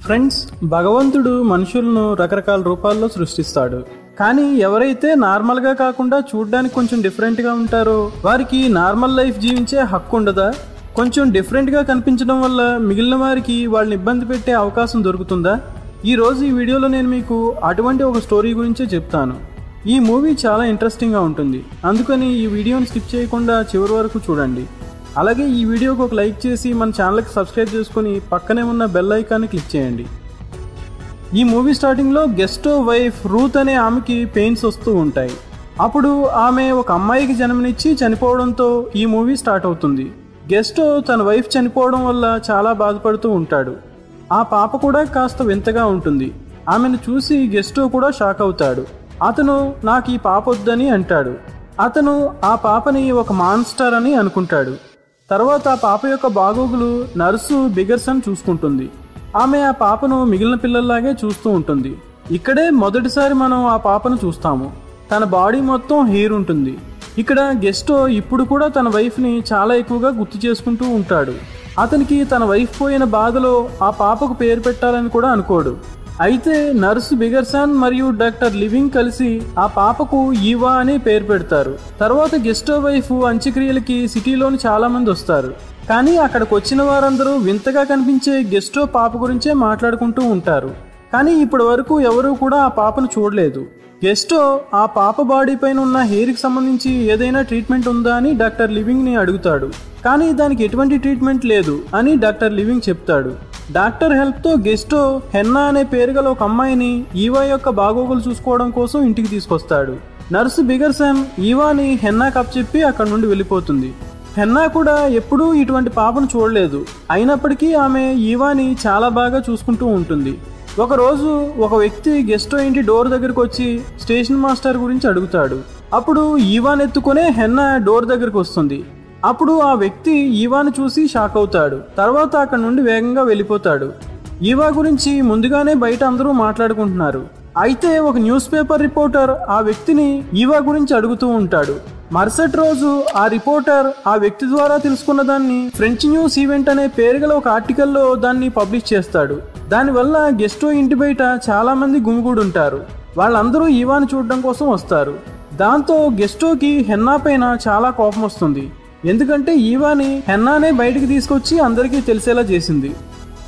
Friends, భగవంతుడు మనుషులను రకరకాల రూపాల్లో సృష్టిస్తాడు. కానీ ఎవరైతే నార్మల్గా కాకుండా చూడడానికి కొంచెం డిఫరెంట్గా ఉంటారో వారికి నార్మల్ లైఫ్ జీవించే హక్కు ఉండదా? కొంచెం డిఫరెంట్గా కనిపించడం వల్ల మిగిలిన వారికి వాళ్ళని ఇబ్బంది పెట్టే అవకాశం దొరుకుతుందా? ఈరోజు ఈ వీడియోలో నేను మీకు అటువంటి ఒక స్టోరీ గురించే చెప్తాను. ఈ మూవీ చాలా ఇంట్రెస్టింగ్గా ఉంటుంది, అందుకని ఈ వీడియోని స్కిప్ చేయకుండా చివరి వరకు చూడండి. అలాగే ఈ వీడియోకి ఒక లైక్ చేసి మన ఛానల్కి సబ్స్క్రైబ్ చేసుకుని పక్కనే ఉన్న బెల్ ఐకాన్ని క్లిక్ చేయండి. ఈ మూవీ స్టార్టింగ్లో గెస్టో వైఫ్ రూత్ అనే ఆమెకి పెయిన్స్ వస్తూ ఉంటాయి. అప్పుడు ఆమె ఒక అమ్మాయికి జన్మనిచ్చి చనిపోవడంతో ఈ మూవీ స్టార్ట్ అవుతుంది. గెస్టో తన వైఫ్ చనిపోవడం వల్ల చాలా బాధపడుతూ ఉంటాడు. ఆ పాప కూడా కాస్త వింతగా ఉంటుంది. ఆమెను చూసి గెస్టో కూడా షాక్ అవుతాడు. అతను నాకు ఈ పాప వద్దని అంటాడు. అతను ఆ పాపని ఒక మాన్స్టర్ అని అనుకుంటాడు. తర్వాత ఆ పాప యొక్క బాగోగులు నర్సు బిగర్సన్ చూసుకుంటుంది. ఆమె ఆ పాపను మిగిలిన పిల్లల్లాగే చూస్తూ ఉంటుంది. ఇక్కడే మొదటిసారి మనం ఆ పాపను చూస్తాము. తన బాడీ మొత్తం హెయిర్ ఉంటుంది. ఇక్కడ గెస్టో ఇప్పుడు కూడా తన వైఫ్ని చాలా ఎక్కువగా గుర్తు చేసుకుంటూ ఉంటాడు. అతనికి తన వైఫ్ పోయిన బాధలో ఆ పాపకు పేరు పెట్టాలని కూడా అనుకోడు. అయితే నర్సు బిగర్సన్ మరియు డాక్టర్ లివింగ్ కలిసి ఆ పాపకు ఈవా అనే పేరు పెడతారు. తర్వాత గెస్టో వైఫ్ అంత్యక్రియలకి సిటీలోని చాలా మంది వస్తారు. కానీ అక్కడికి వచ్చిన వారందరూ వింతగా కనిపించే గెస్టో పాప గురించే మాట్లాడుకుంటూ ఉంటారు. కానీ ఇప్పటి వరకు ఎవరూ కూడా ఆ పాపను చూడలేదు. గెస్టో ఆ పాప బాడీ పైన ఉన్న హెయిర్కి సంబంధించి ఏదైనా ట్రీట్మెంట్ ఉందా అని డాక్టర్ లివింగ్ని అడుగుతాడు. కానీ దానికి ఎటువంటి ట్రీట్మెంట్ లేదు అని డాక్టర్ లివింగ్ చెప్తాడు. డాక్టర్ హెల్ప్తో గెస్టో హెన్నా అనే పేరు గల ఒక అమ్మాయిని ఈవా యొక్క బాగోగులు చూసుకోవడం కోసం ఇంటికి తీసుకొస్తాడు. నర్సు బిగర్సన్ ఈవాని హెన్నాకు అప్పచెప్పి అక్కడి నుండి వెళ్ళిపోతుంది. హెన్నా కూడా ఎప్పుడూ ఇటువంటి పాపను చూడలేదు. అయినప్పటికీ ఆమె ఈవాని చాలా బాగా చూసుకుంటూ ఉంటుంది. ఒకరోజు ఒక వ్యక్తి గెస్టో ఇంటి డోర్ దగ్గరకు వచ్చి స్టేషన్ మాస్టర్ గురించి అడుగుతాడు. అప్పుడు ఈవాన్ ఎత్తుకునే హెన్నా డోర్ దగ్గరకు వస్తుంది. అప్పుడు ఆ వ్యక్తి ఈవాను చూసి షాక్ అవుతాడు. తర్వాత అక్కడి నుండి వేగంగా వెళ్ళిపోతాడు. ఈవా గురించి ముందుగానే బయట అందరూ మాట్లాడుకుంటున్నారు. అయితే ఒక న్యూస్ పేపర్ రిపోర్టర్ ఆ వ్యక్తిని ఈవా గురించి అడుగుతూ ఉంటాడు. మరుసటి రోజు ఆ రిపోర్టర్ ఆ వ్యక్తి ద్వారా తెలుసుకున్న దాన్ని ఫ్రెంచ్ న్యూస్ ఈవెంట్ అనే పేరు గల ఒక ఆర్టికల్లో దాన్ని పబ్లిష్ చేస్తాడు. దానివల్ల గెస్టో ఇంటి బయట చాలా మంది గుమిగూడి ఉంటారు. వాళ్ళందరూ ఈవాను చూడడం కోసం వస్తారు. దాంతో గెస్టోకి హెన్నా పైన చాలా కోపం వస్తుంది. ఎందుకంటే ఈవాని హెన్నానే బయటికి తీసుకొచ్చి అందరికీ తెలిసేలా చేసింది.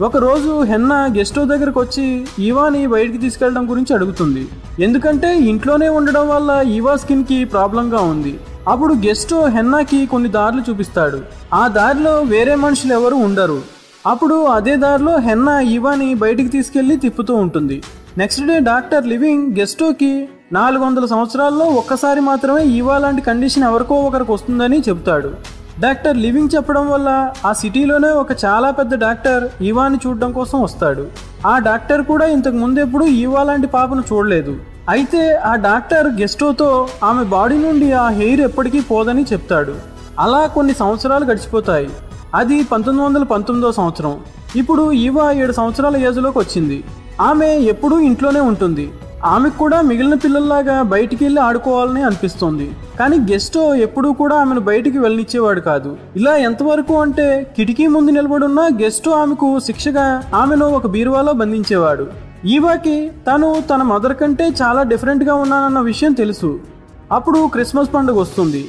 ఒకరోజు హెన్నా గెస్టో దగ్గరకు వచ్చి ఈవాని బయటికి తీసుకెళ్లడం గురించి అడుగుతుంది. ఎందుకంటే ఇంట్లోనే ఉండడం వల్ల ఈవా స్కిన్కి ప్రాబ్లంగా ఉంది. అప్పుడు గెస్టో హెన్నాకి కొన్ని దారులు చూపిస్తాడు. ఆ దారిలో వేరే మనుషులు ఎవరు ఉండరు. అప్పుడు అదే దారిలో హెన్నా ఈవాని బయటికి తీసుకెళ్లి తిప్పుతూ ఉంటుంది. నెక్స్ట్ డే డాక్టర్ లివింగ్ గెస్టోకి 400 సంవత్సరాల్లో ఒక్కసారి మాత్రమే ఈవా లాంటి కండిషన్ ఎవరికో ఒకరికి వస్తుందని చెబుతాడు. డాక్టర్ లివింగ్ చెప్పడం వల్ల ఆ సిటీలోనే ఒక చాలా పెద్ద డాక్టర్ ఈవాని చూడడం కోసం వస్తాడు. ఆ డాక్టర్ కూడా ఇంతకు ముందెప్పుడు ఈవా లాంటి పాపను చూడలేదు. అయితే ఆ డాక్టర్ గెస్టోతో ఆమె బాడీ నుండి ఆ హెయిర్ ఎప్పటికీ పోదని చెప్తాడు. అలా కొన్ని సంవత్సరాలు గడిచిపోతాయి. అది 1919వ సంవత్సరం. ఇప్పుడు ఈవా 7 సంవత్సరాల ఏజ్లోకి వచ్చింది. ఆమె ఎప్పుడూ ఇంట్లోనే ఉంటుంది. ఆమెకు కూడా మిగిలిన పిల్లల్లాగా బయటికి వెళ్ళి ఆడుకోవాలని అనిపిస్తుంది. కానీ గెస్టో ఎప్పుడూ కూడా ఆమెను బయటికి వెళ్ళనిచ్చేవాడు కాదు. ఇలా ఎంతవరకు అంటే కిటికీ ముందు నిలబడున్న గెస్టో ఆమెకు శిక్షగా ఆమెను ఒక బీరువాలో బంధించేవాడు. ఈవాకి తను తన మదర్ కంటే చాలా డిఫరెంట్గా ఉన్నానన్న విషయం తెలుసు. అప్పుడు క్రిస్మస్ పండుగ వస్తుంది.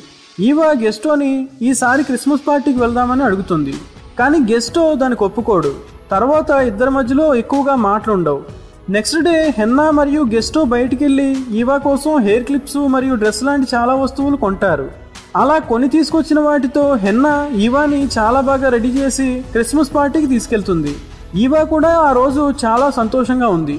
ఈవా గెస్టోని ఈసారి క్రిస్మస్ పార్టీకి వెళ్దామని అడుగుతుంది. కానీ గెస్టో దానికి ఒప్పుకోడు. తర్వాత ఇద్దరి మధ్యలో ఎక్కువగా మాటలుండవు. నెక్స్ట్ డే హెన్నా మరియు గెస్టో బయటికి వెళ్ళి ఈవా కోసం హెయిర్ క్లిప్స్ మరియు డ్రెస్ లాంటి చాలా వస్తువులు కొంటారు. అలా కొని తీసుకొచ్చిన వాటితో హెన్నా ఈవాని చాలా బాగా రెడీ చేసి క్రిస్మస్ పార్టీకి తీసుకెళ్తుంది. ఈవా కూడా ఆ రోజు చాలా సంతోషంగా ఉంది.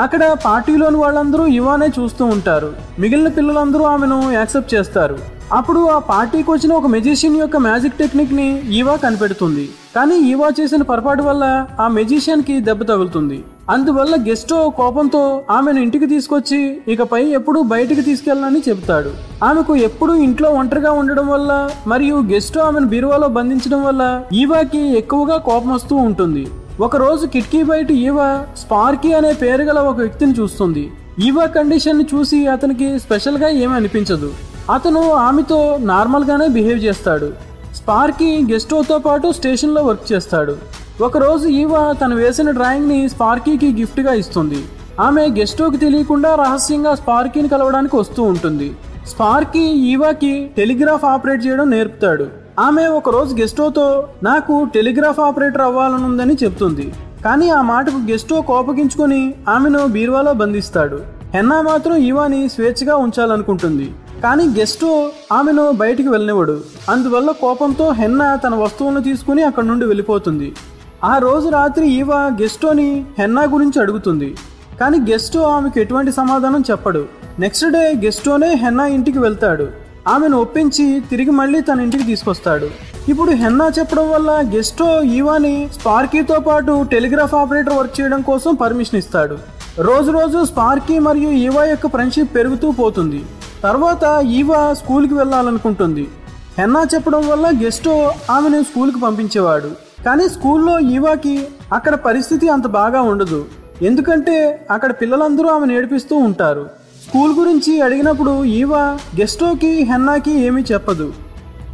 అక్కడ పార్టీలోని వాళ్ళందరూ ఈవానే చూస్తూ ఉంటారు. మిగిలిన పిల్లలందరూ ఆమెను యాక్సెప్ట్ చేస్తారు. అప్పుడు ఆ పార్టీకి వచ్చిన ఒక మెజిషియన్ యొక్క మ్యాజిక్ టెక్నిక్ని ఈవా కనిపెడుతుంది. కానీ ఈవా చేసిన పొరపాటు వల్ల ఆ మెజిషియన్కి దెబ్బ తగులుతుంది. అందువల్ల గెస్టో కోపంతో ఆమెను ఇంటికి తీసుకొచ్చి ఇకపై ఎప్పుడూ బయటికి తీసుకెళ్ళాలని చెబుతాడు. ఆమెకు ఎప్పుడూ ఇంట్లో ఒంటరిగా ఉండడం వల్ల మరియు గెస్టో ఆమెను బీరువాలో బంధించడం వల్ల ఈవాకి ఎక్కువగా కోపం వస్తూ ఉంటుంది. ఒకరోజు కిటికీ బయట ఈవా స్పార్కీ అనే పేరు గల ఒక వ్యక్తిని చూస్తుంది. ఈవా కండిషన్ని చూసి అతనికి స్పెషల్గా ఏమీ అనిపించదు. అతను ఆమెతో నార్మల్గానే బిహేవ్ చేస్తాడు. స్పార్కీ గెస్టోతో పాటు స్టేషన్లో వర్క్ చేస్తాడు. ఒకరోజు ఈవా తను వేసిన డ్రాయింగ్ ని స్పార్కీకి గిఫ్ట్ గా ఇస్తుంది. ఆమె గెస్టోకి తెలియకుండా రహస్యంగా స్పార్కీని కలవడానికి వస్తూ ఉంటుంది. స్పార్కీ ఈవాకి టెలిగ్రాఫ్ ఆపరేట్ చేయడం నేర్పుతాడు. ఆమె ఒకరోజు గెస్టోతో నాకు టెలిగ్రాఫ్ ఆపరేటర్ అవ్వాలనుందని చెప్తుంది. కానీ ఆ మాటకు గెస్టో కోపగించుకొని ఆమెను బీరువాలో బంధిస్తాడు. హెన్నా మాత్రం ఈవాని స్వేచ్ఛగా ఉంచాలనుకుంటుంది. కానీ గెస్టో ఆమెను బయటికి వెళ్ళనివ్వడు. అందువల్ల కోపంతో హెన్నా తన వస్తువులను తీసుకుని అక్కడి నుండి వెళ్ళిపోతుంది. ఆ రోజు రాత్రి ఈవా గెస్టోని హెన్నా గురించి అడుగుతుంది. కానీ గెస్టో ఆమెకు ఎటువంటి సమాధానం చెప్పడు. నెక్స్ట్ డే గెస్టోనే హెన్నా ఇంటికి వెళ్తాడు. ఆమెను ఒప్పించి తిరిగి మళ్ళీ తన ఇంటికి తీసుకొస్తాడు. ఇప్పుడు హెన్నా చెప్పడం వల్ల గెస్టో ఈవాని స్పార్కీతో పాటు టెలిగ్రాఫ్ ఆపరేటర్ వర్క్ చేయడం కోసం పర్మిషన్ ఇస్తాడు. రోజు రోజు స్పార్కీ మరియు ఈవా యొక్క ఫ్రెండ్షిప్ పెరుగుతూ పోతుంది. తర్వాత ఈవా స్కూల్కి వెళ్ళాలనుకుంటుంది. హెన్నా చెప్పడం వల్ల గెస్టో ఆమెను స్కూల్కి పంపించేవాడు. కానీ స్కూల్లో ఈవాకి అక్కడ పరిస్థితి అంత బాగా ఉండదు. ఎందుకంటే అక్కడ పిల్లలందరూ ఆమెను ఏడిపిస్తూ ఉంటారు. స్కూల్ గురించి అడిగినప్పుడు ఈవా గెస్టోకి హెన్నాకి ఏమీ చెప్పదు.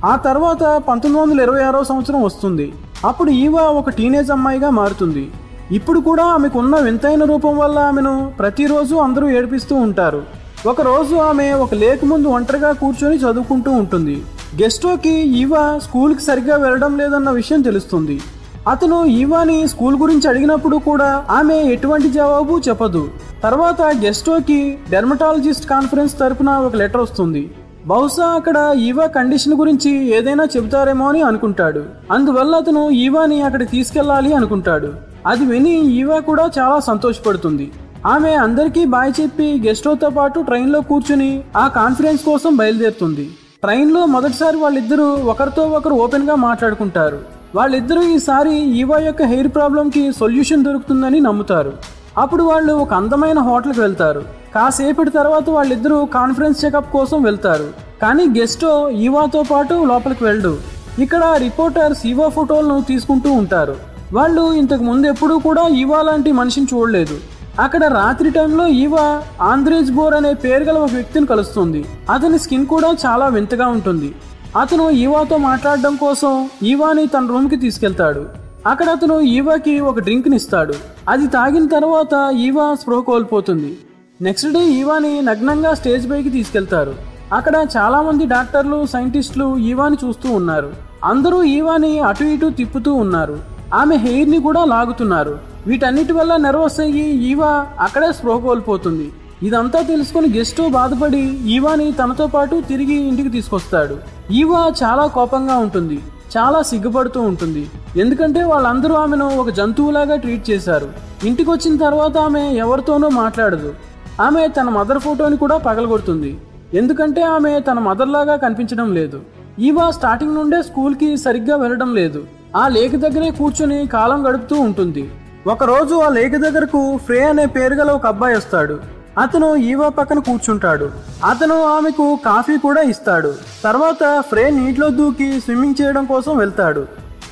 ఆ తర్వాత 1926వ సంవత్సరం వస్తుంది. అప్పుడు ఈవా ఒక టీనేజ్ అమ్మాయిగా మారుతుంది. ఇప్పుడు కూడా ఆమెకున్న వింతైన రూపం వల్ల ఆమెను ప్రతిరోజు అందరూ ఏడిపిస్తూ ఉంటారు. ఒకరోజు ఆమె ఒక లేక్ ముందు ఒంటరిగా కూర్చొని చదువుకుంటూ ఉంటుంది. గెస్టోకి ఈవా స్కూల్కి సరిగ్గా వెళ్ళడం లేదన్న విషయం తెలుస్తుంది. అతను ఈవాని స్కూల్ గురించి అడిగినప్పుడు కూడా ఆమె ఎటువంటి జవాబు చెప్పదు. తర్వాత గెస్టోకి డెర్మటాలజిస్ట్ కాన్ఫరెన్స్ తరపున ఒక లెటర్ వస్తుంది. బహుశా అక్కడ ఈవా కండిషన్ గురించి ఏదైనా చెబుతారేమో అని అనుకుంటాడు. అందువల్ల అతను ఈవాని అక్కడికి తీసుకెళ్లాలి అనుకుంటాడు. అది విని ఈవా కూడా చాలా సంతోషపడుతుంది. ఆమె అందరికీ బాయ్ చెప్పి గెస్టోతో పాటు ట్రైన్లో కూర్చుని ఆ కాన్ఫరెన్స్ కోసం బయలుదేరుతుంది. ట్రైన్లో మొదటిసారి వాళ్ళిద్దరూ ఒకరితో ఒకరు ఓపెన్గా మాట్లాడుకుంటారు. వాళ్ళిద్దరూ ఈసారి ఈవా యొక్క హెయిర్ ప్రాబ్లంకి సొల్యూషన్ దొరుకుతుందని నమ్ముతారు. అప్పుడు వాళ్ళు ఒక అందమైన హోటల్కి వెళ్తారు. కాసేపటి తర్వాత వాళ్ళిద్దరూ కాన్ఫరెన్స్ చెకప్ కోసం వెళ్తారు. కానీ గెస్టో ఈవాతో పాటు లోపలికి వెళ్ళడు. ఇక్కడ రిపోర్టర్స్ ఈవా ఫోటోలను తీసుకుంటూ ఉంటారు. వాళ్ళు ఇంతకు ముందు ఎప్పుడూ కూడా ఈవా లాంటి మనిషిని చూడలేదు. అక్కడ రాత్రి టైంలో ఈవా ఆంద్రేజ్ బోర్ అనే పేరు గల ఒక వ్యక్తిని కలుస్తుంది. అతని స్కిన్ కూడా చాలా వింతగా ఉంటుంది. అతను ఈవాతో మాట్లాడడం కోసం ఈవాని తన రూమ్కి తీసుకెళ్తాడు. అక్కడ అతను ఈవాకి ఒక డ్రింక్ని ఇస్తాడు. అది తాగిన తర్వాత ఈవా స్పృహ కోల్పోతుంది. నెక్స్ట్ డే ఈవాని నగ్నంగా స్టేజ్ పైకి తీసుకెళ్తారు. అక్కడ చాలా మంది డాక్టర్లు, సైంటిస్టులు ఈవాని చూస్తూ ఉన్నారు. అందరూ ఈవాని అటు ఇటు తిప్పుతూ ఉన్నారు. ఆమె హెయిర్ని కూడా లాగుతున్నారు. వీటన్నిటి వల్ల నర్వస్ అయ్యి ఈవా అక్కడే స్పృహ కోల్పోతుంది. ఇదంతా తెలుసుకుని గెస్టో బాధపడి ఈవాని తనతో పాటు తిరిగి ఇంటికి తీసుకొస్తాడు. ఈవా చాలా కోపంగా ఉంటుంది. చాలా సిగ్గుపడుతూ ఉంటుంది. ఎందుకంటే వాళ్ళందరూ ఆమెను ఒక జంతువులాగా ట్రీట్ చేశారు. ఇంటికి వచ్చిన తర్వాత ఆమె ఎవరితోనూ మాట్లాడదు. ఆమె తన మదర్ ఫోటోని కూడా పగలగొడుతుంది. ఎందుకంటే ఆమె తన మదర్ లాగా కనిపించడం లేదు. ఈవా స్టార్టింగ్ నుండే స్కూల్కి సరిగ్గా వెళ్ళడం లేదు. ఆ లేక్ దగ్గరే కూర్చొని కాలం గడుపుతూ ఉంటుంది. ఒకరోజు ఆ లేక్ దగ్గరకు ఫ్రే అనే పేరు గల ఒక అబ్బాయి వస్తాడు. అతను ఈవా పక్కన కూర్చుంటాడు. అతను ఆమెకు కాఫీ కూడా ఇస్తాడు. తర్వాత ఫ్రే నీటిలో దూకి స్విమ్మింగ్ చేయడం కోసం వెళ్తాడు.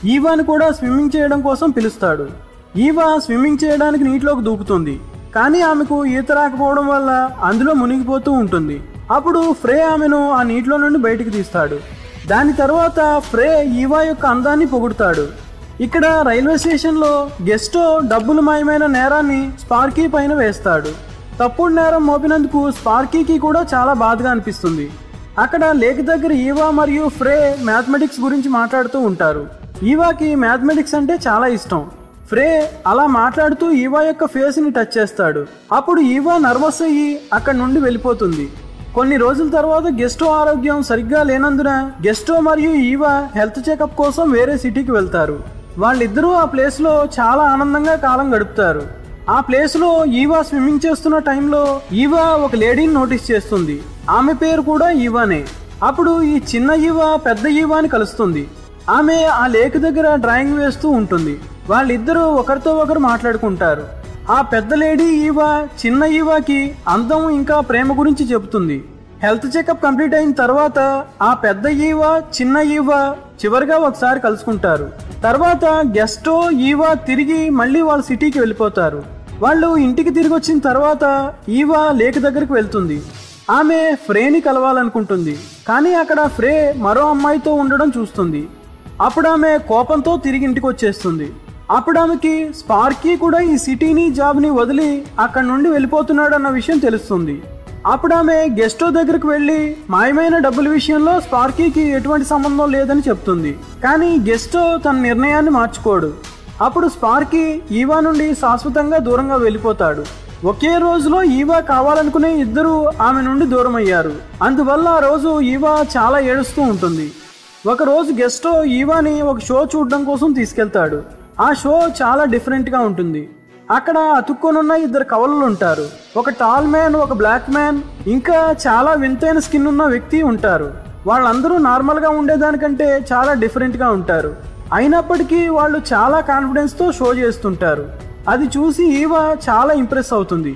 ఈవాని కూడా స్విమ్మింగ్ చేయడం కోసం పిలుస్తాడు. ఈవా స్విమ్మింగ్ చేయడానికి నీటిలోకి దూకుతుంది. కానీ ఆమెకు ఈత రాకపోవడం వల్ల అందులో మునిగిపోతూ ఉంటుంది. అప్పుడు ఫ్రే ఆమెను ఆ నీటిలో నుండి బయటికి తీస్తాడు. దాని తర్వాత ఫ్రే ఈవా యొక్క అందాన్ని పొగుడుతాడు. ఇక్కడ రైల్వే స్టేషన్లో గెస్టో డబ్బులు మాయమైన నేరాన్ని స్పార్కీ పైన వేస్తాడు. తప్పుడు నేరం మోపినందుకు స్పార్కీకి కూడా చాలా బాధగా అనిపిస్తుంది. అక్కడ లేక్ దగ్గర ఈవా మరియు ఫ్రే మ్యాథమెటిక్స్ గురించి మాట్లాడుతూ ఉంటారు. ఈవాకి మ్యాథమెటిక్స్ అంటే చాలా ఇష్టం. ఫ్రే అలా మాట్లాడుతూ ఈవా యొక్క ఫేస్ని టచ్ చేస్తాడు. అప్పుడు ఈవా నర్వస్ అయ్యి అక్కడి నుండి వెళ్ళిపోతుంది. కొన్ని రోజుల తర్వాత గెస్టో ఆరోగ్యం సరిగ్గా లేనందున గెస్టో మరియు ఈవా హెల్త్ చెకప్ కోసం వేరే సిటీకి వెళ్తారు. వాళ్ళిద్దరూ ఆ ప్లేస్లో చాలా ఆనందంగా కాలం గడుపుతారు. ఆ ప్లేస్లో ఈవా స్విమ్మింగ్ చేస్తున్న టైంలో ఈవా ఒక లేడీని నోటీస్ చేస్తుంది. ఆమె పేరు కూడా ఈవానే. అప్పుడు ఈ చిన్న ఈవా పెద్ద ఈవాని కలుస్తుంది. ఆమె ఆ లేక్ దగ్గర డ్రాయింగ్ వేస్తూ ఉంటుంది. వాళ్ళిద్దరూ ఒకరితో ఒకరు మాట్లాడుకుంటారు. ఆ పెద్ద లేడీ ఈవా చిన్న ఈవాకి అందం ఇంకా ప్రేమ గురించి చెబుతుంది. హెల్త్ చెకప్ కంప్లీట్ అయిన తర్వాత ఆ పెద్ద ఈవా చిన్న ఈవా చివరిగా ఒకసారి కలుసుకుంటారు. తర్వాత గెస్టో ఈవా తిరిగి మళ్ళీ వాళ్ళ సిటీకి వెళ్ళిపోతారు. వాళ్ళు ఇంటికి తిరిగి వచ్చిన తర్వాత ఈవా లేక్ దగ్గరికి వెళ్తుంది. ఆమె ఫ్రేని కలవాలనుకుంటుంది. కానీ అక్కడ ఫ్రే మరో అమ్మాయితో ఉండడం చూస్తుంది. అప్పుడు ఆమె కోపంతో తిరిగి ఇంటికి వచ్చేస్తుంది. అప్పుడు ఆమెకి స్పార్కీ కూడా ఈ సిటీని జాబ్ని వదిలి అక్కడి నుండి వెళ్ళిపోతున్నాడు అన్న విషయం తెలుస్తుంది. అప్పుడు ఆమె గెస్టో దగ్గరకు వెళ్ళి మాయమైన డబ్బుల విషయంలో స్పార్కీకి ఎటువంటి సంబంధం లేదని చెప్తుంది. కానీ గెస్టో తన నిర్ణయాన్ని మార్చుకోడు. అప్పుడు స్పార్కీ ఈవా నుండి శాశ్వతంగా దూరంగా వెళ్ళిపోతాడు. ఒకే రోజులో ఈవా కావాలనుకునే ఇద్దరు ఆమె నుండి దూరం అయ్యారు. అందువల్ల ఆ రోజు ఈవా చాలా ఏడుస్తూ ఉంటుంది. ఒకరోజు గెస్టో ఈవాని ఒక షో చూడడం కోసం తీసుకెళ్తాడు. ఆ షో చాలా డిఫరెంట్గా ఉంటుంది. అక్కడ అతుక్కొనున్న ఇద్దరు కవలలు ఉంటారు. ఒక టాల్ మ్యాన్, ఒక బ్లాక్ మ్యాన్, ఇంకా చాలా వింతైన స్కిన్ ఉన్న వ్యక్తి ఉంటారు. వాళ్ళందరూ నార్మల్గా ఉండేదానికంటే చాలా డిఫరెంట్గా ఉంటారు. అయినప్పటికీ వాళ్ళు చాలా కాన్ఫిడెన్స్తో షో చేస్తుంటారు. అది చూసి ఈవా చాలా ఇంప్రెస్ అవుతుంది.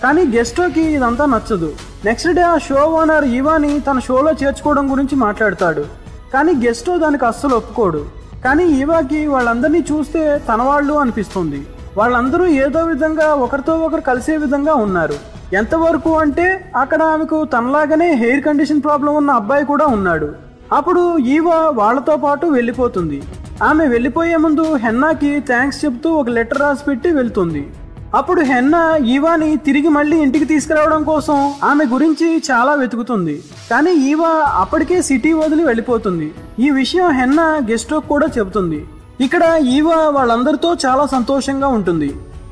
కానీ గెస్టోకి ఇదంతా నచ్చదు. నెక్స్ట్ డే ఆ షో ఓనర్ ఈవాని తన షోలో చేర్చుకోవడం గురించి మాట్లాడతాడు. కానీ గెస్టో దానికి అస్సలు ఒప్పుకోడు. కానీ ఈవాకి వాళ్ళందరినీ చూస్తే తన వాళ్ళు అనిపిస్తుంది. వాళ్ళందరూ ఏదో విధంగా ఒకరితో ఒకరు కలిసే విధంగా ఉన్నారు. ఎంతవరకు అంటే అక్కడ ఆమెకు తనలాగానే హెయిర్ కండిషన్ ప్రాబ్లం ఉన్న అబ్బాయి కూడా ఉన్నాడు. అప్పుడు ఈవా వాళ్ళతో పాటు వెళ్ళిపోతుంది. ఆమె వెళ్ళిపోయే ముందు హెన్నాకి థ్యాంక్స్ చెప్తూ ఒక లెటర్ రాసి పెట్టి వెళ్తుంది. అప్పుడు హెన్నా ఈవాని తిరిగి మళ్ళీ ఇంటికి తీసుకురావడం కోసం ఆమె గురించి చాలా వెతుకుతుంది. కానీ ఈవా అప్పటికే సిటీ వదిలి వెళ్ళిపోతుంది. ఈ విషయం హెన్నా గెస్టోకి కూడా చెబుతుంది. ఇక్కడ ఈవా వాళ్ళందరితో చాలా సంతోషంగా ఉంటుంది.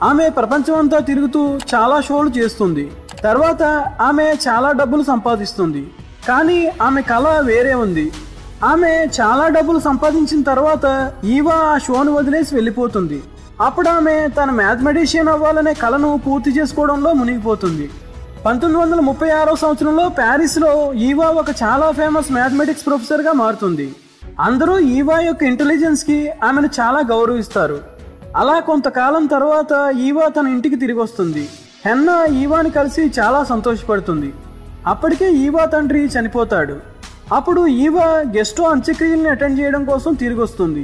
ఆమె ప్రపంచమంతా తిరుగుతూ చాలా షోలు చేస్తుంది. తర్వాత ఆమె చాలా డబ్బులు సంపాదిస్తుంది. కానీ ఆమె కళ వేరే ఉంది. ఆమె చాలా డబ్బులు సంపాదించిన తర్వాత ఈవా ఆ షోను వదిలేసి వెళ్ళిపోతుంది. అప్పుడు ఆమె తన మ్యాథమెటిషియన్ అవ్వాలనే కళను పూర్తి చేసుకోవడంలో మునిగిపోతుంది. 1936వ సంవత్సరంలో ప్యారిస్లో ఈవా ఒక చాలా ఫేమస్ మ్యాథమెటిక్స్ ప్రొఫెసర్గా మారుతుంది. అందరూ ఈవా యొక్క ఇంటెలిజెన్స్కి ఆమెను చాలా గౌరవిస్తారు. అలా కొంతకాలం తర్వాత ఈవా తన ఇంటికి తిరిగి వస్తుంది. హెన్నా ఈవాని కలిసి చాలా సంతోషపడుతుంది. అప్పటికే ఈవా తండ్రి చనిపోతాడు. అప్పుడు ఈవా గెస్టో అంత్యక్రియల్ని అటెండ్ చేయడం కోసం తిరిగి వస్తుంది.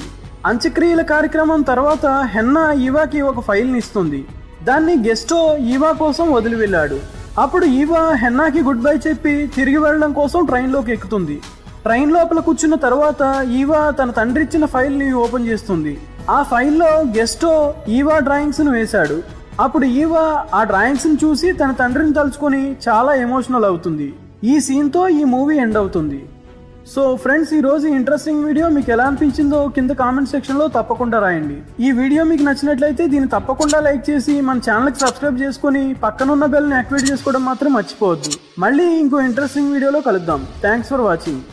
అంత్యక్రియల కార్యక్రమం తర్వాత హెన్నా ఈవాకి ఒక ఫైల్ని ఇస్తుంది. దాన్ని గెస్టో ఈవా కోసం వదిలి వెళ్ళాడు. అప్పుడు ఈవా హెన్నాకి గుడ్ బై చెప్పి తిరిగి వెళ్ళడం కోసం ట్రైన్లోకి ఎక్కుతుంది. ట్రైన్ లోపల కూర్చున్న తర్వాత ఈవా తన తండ్రి ఇచ్చిన ఫైల్ని ఓపెన్ చేస్తుంది. ఆ ఫైల్లో గెస్టో ఈవా డ్రాయింగ్స్ను వేశాడు. అప్పుడు ఈవా ఆ డ్రాయింగ్స్ని చూసి తన తండ్రిని తలుచుకొని చాలా ఎమోషనల్ అవుతుంది. ఈ సీన్తో ఈ మూవీ ఎండ్ అవుతుంది. సో ఫ్రెండ్స్, ఈరోజు ఇంట్రెస్టింగ్ వీడియో మీకు ఎలా అనిపించిందో కింద కామెంట్ సెక్షన్లో తప్పకుండా రాయండి. ఈ వీడియో మీకు నచ్చినట్లయితే దీన్ని తప్పకుండా లైక్ చేసి మన ఛానల్కి సబ్స్క్రైబ్ చేసుకొని పక్కనున్న బెల్ని యాక్టివేట్ చేసుకోవడం మాత్రం మర్చిపోవద్దు. మళ్ళీ ఇంకో ఇంట్రెస్టింగ్ వీడియోలో కలుద్దాం. Thanks for watching.